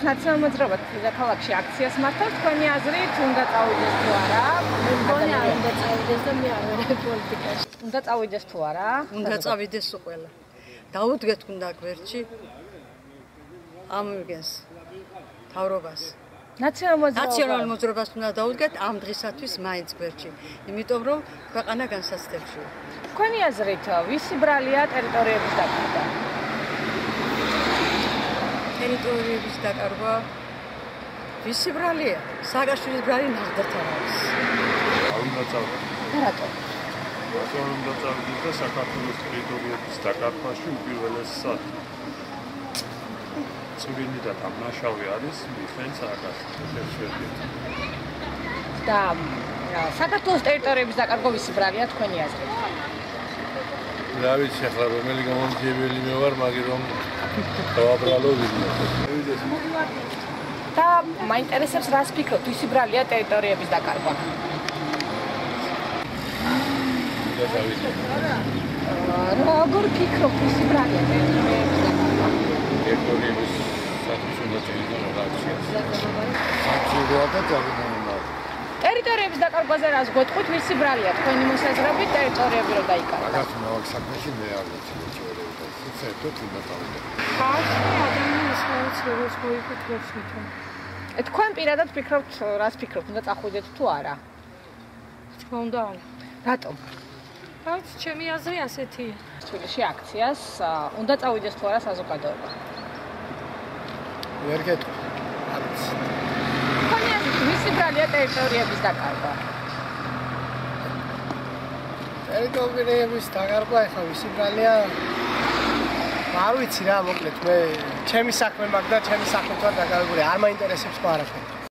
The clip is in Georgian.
ნაციონალურ მოძრაობა ქალაქში აქციას მართავს, თქვენი აზრით უნდა წავიდეს თუ არა? მგონი არ უნდა წავიდეს და მე არ ვარ პოლიტიკაში. უნდა წავიდეს თუ არა? უნდა წავიდეს ყველა. დაუდგეთ უნდა გვერდში ამგენს თავრობას. ნაციონალურ მოძრაობას უნდა დაუდგეთ ამ დღისათვის მაინც გვერდში. იმიტომ რომ ქვეყანა განსაცდელშია. თქვენი აზრით ვისი ბრალია ტერიტორიების დაკარგვა? ტერიტორიების დაკარგვა ვისი ბრალია? სააკაშვილის ბრალი ნახდათან არის. უნდა წავიდეს. რატო? რატომ უნდა წავიდეს და საქართველოს ტერიტორიების დაკარგვაში უპირველესად წვილი და დამნაშავე არის მიხეილ სააკაშვილის. და საქართველოს ტერიტორიების დაკარგვა ვისი ბრალია თქვენი აზრით? რა ვიცი ახლა რომელი გამომძიებელი მე ვარ, მაგრამ რომ დავაბრალო ვიდეო. და მაინტერესებს რას ფიქრობთ, ვისი ბრალია ტერიტორიების დაკარგვა? როგორ ფიქრობთ, ვისი ბრალია ტერიტორიების დაკარგვა? ტერიტორიების საქმის უნდა წავიდონ აქციას. საჭიროა და წავიდონ. ტერიტორიების დაკარგვაზე რას გვეტყვით, ვისი ბრალია თქვენი მოსაზრებით ტერიტორიები რომ დაიკარგოს? მაგათ მაგ საქმეში მე არ ვიცი თეორიულად. საერთოდ უნდა წავიდე. ადამიანის ხალხს როგორც მოიფიქრებს თვითონ. თქვენ პირადად ფიქრობთ, რას ფიქრობთ, უნდა წახვიდეთ თუ არა? თქმა უნდა არა. რატომ? რაც ჩემი აზრი ასეთია. თბილისში აქციას უნდა წავიდეს თუ არა საზოგადოება? ვერ გეტყვი. არ ვიცი. თქვენი აზრით ვისი ბრალია ტერიტორიების დაკარგვა? ტერიტორიების დაკარგვა ახლა ვისი ბრალია? არ ვიცი რა, მოკლედ მე ჩემი საქმე მაქვს და ჩემი საქმით ვარ დაკავებული, არ მაინტერესებს ხო არაფერი.